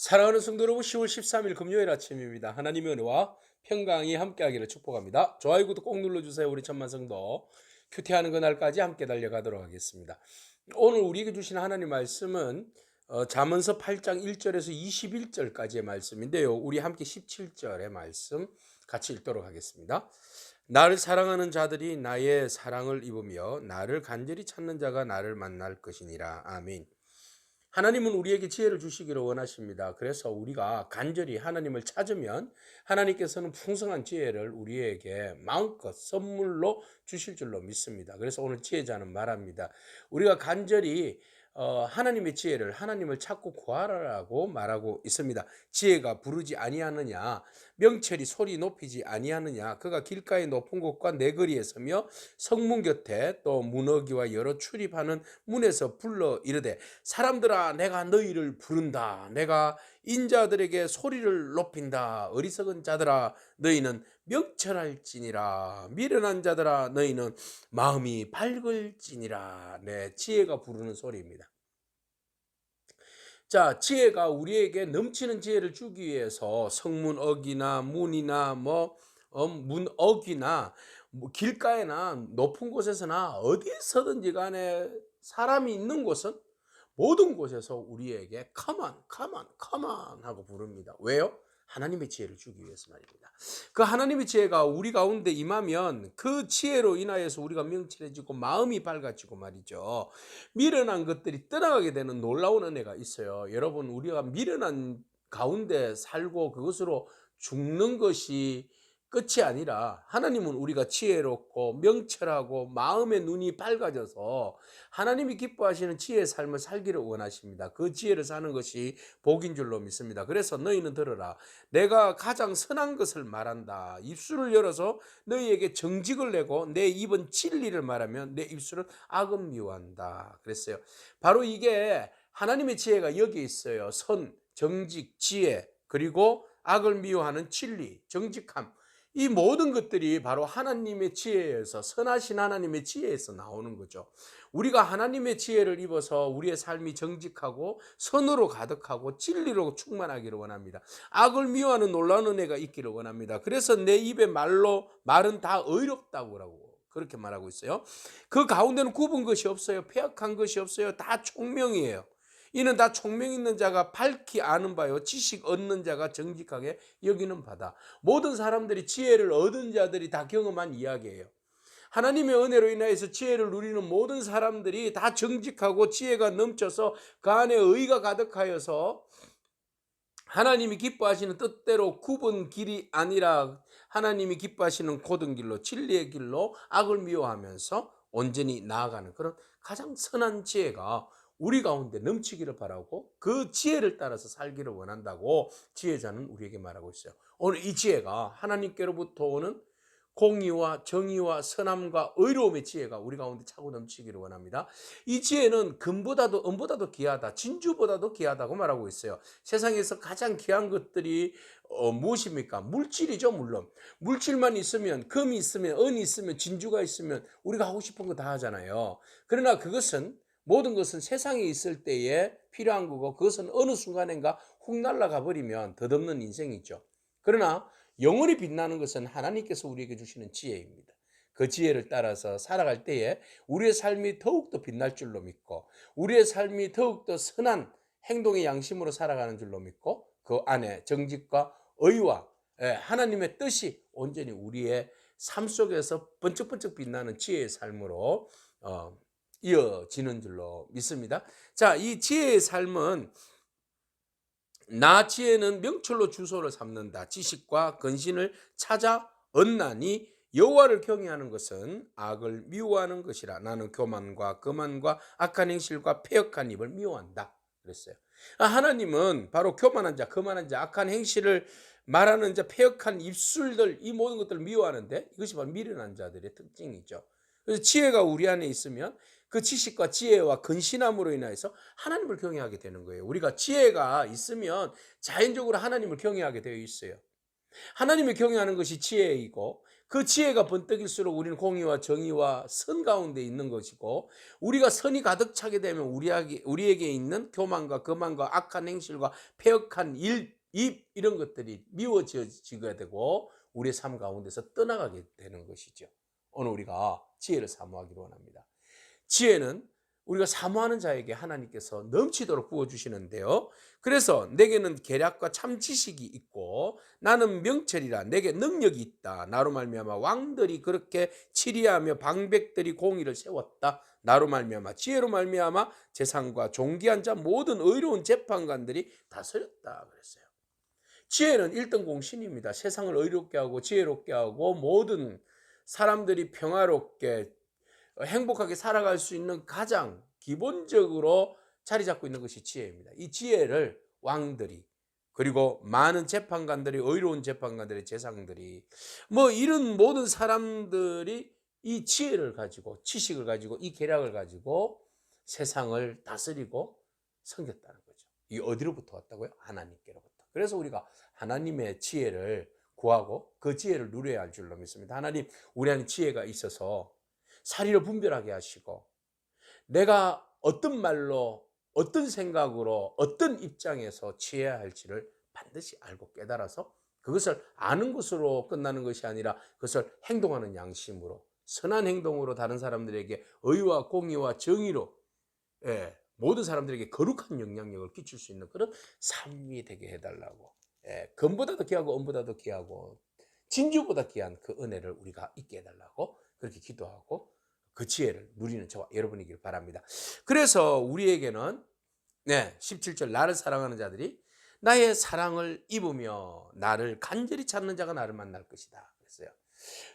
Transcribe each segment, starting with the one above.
사랑하는 성도 여러분, 10월 13일 금요일 아침입니다. 하나님의 은혜와 평강이 함께하기를 축복합니다. 좋아요, 구독 꼭 눌러주세요. 우리 천만 성도 큐티하는 그날까지 함께 달려가도록 하겠습니다. 오늘 우리에게 주신 하나님 말씀은 잠언서 8장 1절에서 21절까지의 말씀인데요. 우리 함께 17절의 말씀 같이 읽도록 하겠습니다. 나를 사랑하는 자들이 나의 사랑을 입으며 나를 간절히 찾는 자가 나를 만날 것이니라. 아멘. 하나님은 우리에게 지혜를 주시기를 원하십니다. 그래서 우리가 간절히 하나님을 찾으면 하나님께서는 풍성한 지혜를 우리에게 마음껏 선물로 주실 줄로 믿습니다. 그래서 오늘 지혜자는 말합니다. 우리가 간절히 하나님의 지혜를, 하나님을 찾고 구하라고 말하고 있습니다. 지혜가 부르지 아니하느냐, 명철이 소리 높이지 아니하느냐, 그가 길가의 높은 곳과 내거리에 서며 성문 곁에 또 문어기와 여러 출입하는 문에서 불러 이르되, 사람들아 내가 너희를 부른다. 내가 인자들에게 소리를 높인다. 어리석은 자들아 너희는 명철할지니라. 미련한 자들아 너희는 마음이 밝을지니라. 네, 지혜가 부르는 소리입니다. 자, 지혜가 우리에게 넘치는 지혜를 주기 위해서 성문어기나 문이나 문어기나 길가에나 높은 곳에서나 어디서든지 간에 사람이 있는 곳은 모든 곳에서 우리에게 come on, come on, come on 하고 부릅니다. 왜요? 하나님의 지혜를 주기 위해서 말입니다. 그 하나님의 지혜가 우리 가운데 임하면 그 지혜로 인하여서 우리가 명철해지고 마음이 밝아지고 말이죠. 미련한 것들이 떠나가게 되는 놀라운 은혜가 있어요. 여러분, 우리가 미련한 가운데 살고 그것으로 죽는 것이 끝이 아니라 하나님은 우리가 지혜롭고 명철하고 마음의 눈이 밝아져서 하나님이 기뻐하시는 지혜의 삶을 살기를 원하십니다. 그 지혜를 사는 것이 복인 줄로 믿습니다. 그래서 너희는 들어라. 내가 가장 선한 것을 말한다. 입술을 열어서 너희에게 정직을 내고 내 입은 진리를 말하면 내 입술은 악을 미워한다. 그랬어요. 바로 이게 하나님의 지혜가 여기 있어요. 선, 정직, 지혜, 그리고 악을 미워하는 진리, 정직함. 이 모든 것들이 바로 하나님의 지혜에서, 선하신 하나님의 지혜에서 나오는 거죠. 우리가 하나님의 지혜를 입어서 우리의 삶이 정직하고 선으로 가득하고 진리로 충만하기를 원합니다. 악을 미워하는 놀라운 은혜가 있기를 원합니다. 그래서 내 입의 말은 다 의롭다고 그렇게 말하고 있어요. 그 가운데는 굽은 것이 없어요. 패역한 것이 없어요. 다 총명이에요. 이는 다 총명 있는 자가 밝히 아는 바요, 지식 얻는 자가 정직하게 여기는 바다. 모든 사람들이 지혜를 얻은 자들이 다 경험한 이야기예요. 하나님의 은혜로 인하여서 지혜를 누리는 모든 사람들이 다 정직하고 지혜가 넘쳐서 그 안에 의가 가득하여서 하나님이 기뻐하시는 뜻대로 굽은 길이 아니라 하나님이 기뻐하시는 곧은 길로, 진리의 길로 악을 미워하면서 온전히 나아가는 그런 가장 선한 지혜가 우리 가운데 넘치기를 바라고 그 지혜를 따라서 살기를 원한다고 지혜자는 우리에게 말하고 있어요. 오늘 이 지혜가 하나님께로부터 오는 공의와 정의와 선함과 의로움의 지혜가 우리 가운데 차고 넘치기를 원합니다. 이 지혜는 금보다도 은보다도 귀하다, 진주보다도 귀하다고 말하고 있어요. 세상에서 가장 귀한 것들이 무엇입니까? 물질이죠. 물론 물질만 있으면, 금이 있으면, 은이 있으면, 진주가 있으면 우리가 하고 싶은 거 다 하잖아요. 그러나 그것은, 모든 것은 세상에 있을 때에 필요한 거고, 그것은 어느 순간인가 훅 날아가 버리면 덧없는 인생이죠. 그러나 영원히 빛나는 것은 하나님께서 우리에게 주시는 지혜입니다. 그 지혜를 따라서 살아갈 때에 우리의 삶이 더욱더 빛날 줄로 믿고, 우리의 삶이 더욱더 선한 행동의 양심으로 살아가는 줄로 믿고, 그 안에 정직과 의와 하나님의 뜻이 온전히 우리의 삶 속에서 번쩍번쩍 빛나는 지혜의 삶으로 이어지는 줄로 믿습니다. 자, 이 지혜의 삶은, 나 지혜는 명철로 주소를 삼는다. 지식과 근신을 찾아 얻나니 여호와를 경외하는 것은 악을 미워하는 것이라. 나는 교만과 거만과 악한 행실과 패역한 입을 미워한다. 그랬어요. 하나님은 바로 교만한 자, 거만한 자, 악한 행실을 말하는 자, 패역한 입술들, 이 모든 것들을 미워하는데, 이것이 바로 미련한 자들의 특징이죠. 그래서 지혜가 우리 안에 있으면 그 지식과 지혜와 근신함으로 인해서 하나님을 경외하게 되는 거예요. 우리가 지혜가 있으면 자연적으로 하나님을 경외하게 되어 있어요. 하나님을 경외하는 것이 지혜이고, 그 지혜가 번뜩일수록 우리는 공의와 정의와 선 가운데 있는 것이고, 우리가 선이 가득 차게 되면 우리에게 있는 교만과 거만과 악한 행실과 패역한 입 이런 것들이 미워지게 되고 우리의 삶 가운데서 떠나가게 되는 것이죠. 오늘 우리가 지혜를 사모하기를 원합니다. 지혜는 우리가 사모하는 자에게 하나님께서 넘치도록 부어주시는데요. 그래서 내게는 계략과 참 지식이 있고 나는 명철이라, 내게 능력이 있다. 나로 말미암아 왕들이 그렇게 치리하며 방백들이 공의를 세웠다. 나로 말미암아 지혜로 말미암아 재상과 존귀한 자 모든 의로운 재판관들이 다스렸다 그랬어요. 지혜는 1등 공신입니다. 세상을 의롭게 하고 지혜롭게 하고 모든 사람들이 평화롭게 행복하게 살아갈 수 있는 가장 기본적으로 자리 잡고 있는 것이 지혜입니다. 이 지혜를 왕들이, 그리고 많은 재판관들이, 의로운 재판관들의 재상들이, 이런 모든 사람들이 이 지혜를 가지고, 지식을 가지고, 이 계략을 가지고 세상을 다스리고 섬겼다는 거죠. 이 어디로부터 왔다고요? 하나님께로부터. 그래서 우리가 하나님의 지혜를 구하고 그 지혜를 누려야 할 줄로 믿습니다. 하나님, 우리 안에 지혜가 있어서 사리를 분별하게 하시고, 내가 어떤 말로, 어떤 생각으로, 어떤 입장에서 취해야 할지를 반드시 알고 깨달아서 그것을 아는 것으로 끝나는 것이 아니라 그것을 행동하는 양심으로, 선한 행동으로 다른 사람들에게 의와 공의와 정의로, 모든 사람들에게 거룩한 영향력을 끼칠 수 있는 그런 삶이 되게 해달라고, 금보다도 귀하고 은보다도 귀하고 진주보다 귀한 그 은혜를 우리가 있게 해달라고 그렇게 기도하고 그 지혜를 누리는 저와 여러분이길 바랍니다. 그래서 우리에게는 17절, 나를 사랑하는 자들이 나의 사랑을 입으며 나를 간절히 찾는 자가 나를 만날 것이다 그랬어요.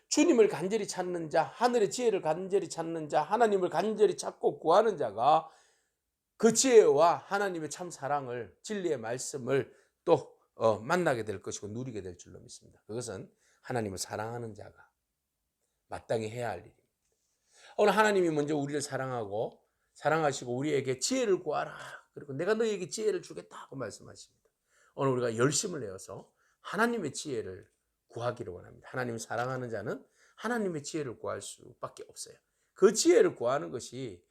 주님을 간절히 찾는 자, 하늘의 지혜를 간절히 찾는 자, 하나님을 간절히 찾고 구하는 자가 그 지혜와 하나님의 참 사랑을, 진리의 말씀을 또 만나게 될 것이고 누리게 될 줄로 믿습니다. 그것은 하나님을 사랑하는 자가 마땅히 해야 할 일입니다. 오늘 하나님이 먼저 우리를 사랑하시고 우리에게 지혜를 구하라, 그리고 내가 너에게 지혜를 주겠다고 말씀하십니다. 오늘 우리가 열심을 내어서 하나님의 지혜를 구하기를 원합니다. 하나님을 사랑하는 자는 하나님의 지혜를 구할 수밖에 없어요. 그 지혜를 구하는 것이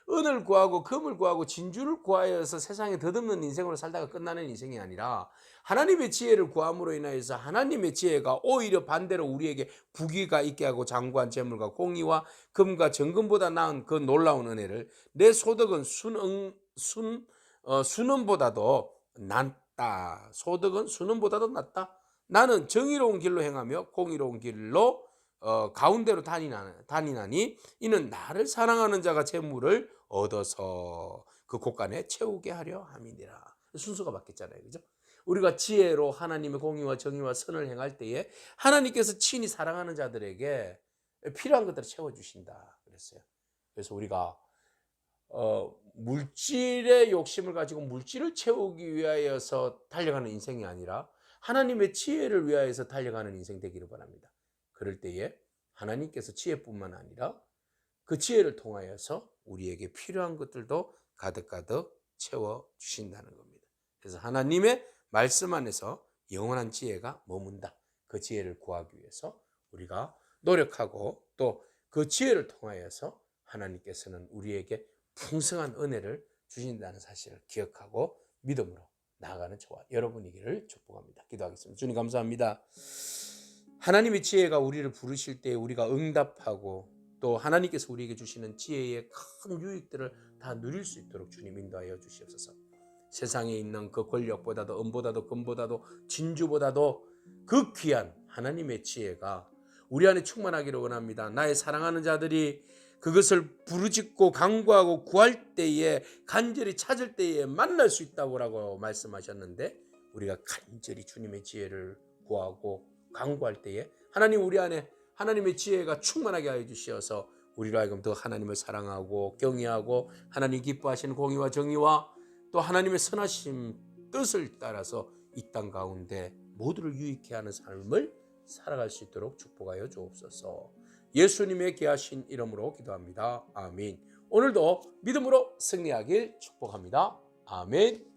은을 구하고 금을 구하고 진주를 구하여서 세상에 덧없는 인생으로 살다가 끝나는 인생이 아니라, 하나님의 지혜를 구함으로 인하여서 하나님의 지혜가 오히려 반대로 우리에게 부귀가 있게 하고 장구한 재물과 공의와 금과 정금보다 나은 그 놀라운 은혜를, 내 소득은 순음보다도 낫다. 소득은 순음보다도 낫다. 나는 정의로운 길로 행하며 공의로운 길로 가운데로 다니나니 이는 나를 사랑하는 자가 재물을 얻어서 그 곳간에 채우게 하려 함이니라. 순서가 바뀌었잖아요, 그죠? 우리가 지혜로 하나님의 공의와 정의와 선을 행할 때에 하나님께서 친히 사랑하는 자들에게 필요한 것들을 채워주신다 그랬어요. 그래서 우리가 물질의 욕심을 가지고 물질을 채우기 위하여서 달려가는 인생이 아니라 하나님의 지혜를 위하여서 달려가는 인생 되기를 바랍니다. 그럴 때에 하나님께서 지혜뿐만 아니라 그 지혜를 통하여서 우리에게 필요한 것들도 가득가득 채워주신다는 겁니다. 그래서 하나님의 말씀 안에서 영원한 지혜가 머문다. 그 지혜를 구하기 위해서 우리가 노력하고 또 그 지혜를 통하여서 하나님께서는 우리에게 풍성한 은혜를 주신다는 사실을 기억하고 믿음으로 나아가는 저와 여러분이기를 축복합니다. 기도하겠습니다. 주님 감사합니다. 하나님의 지혜가 우리를 부르실 때 우리가 응답하고 또 하나님께서 우리에게 주시는 지혜의 큰 유익들을 다 누릴 수 있도록 주님 인도하여 주시옵소서. 세상에 있는 그 권력보다도 은보다도 금보다도 진주보다도 그 귀한 하나님의 지혜가 우리 안에 충만하기를 원합니다. 나의 사랑하는 자들이 그것을 부르짖고 간구하고 구할 때에, 간절히 찾을 때에 만날 수 있다고 말씀하셨는데, 우리가 간절히 주님의 지혜를 구하고 간구할 때에 하나님 우리 안에 하나님의 지혜가 충만하게 하여 주시어서 우리로 하여금 더 하나님을 사랑하고 경외하고 하나님 기뻐하시는 공의와 정의와 또 하나님의 선하신 뜻을 따라서 이 땅 가운데 모두를 유익케 하는 삶을 살아갈 수 있도록 축복하여 주옵소서. 예수님의 귀하신 이름으로 기도합니다. 아멘. 오늘도 믿음으로 승리하길 축복합니다. 아멘.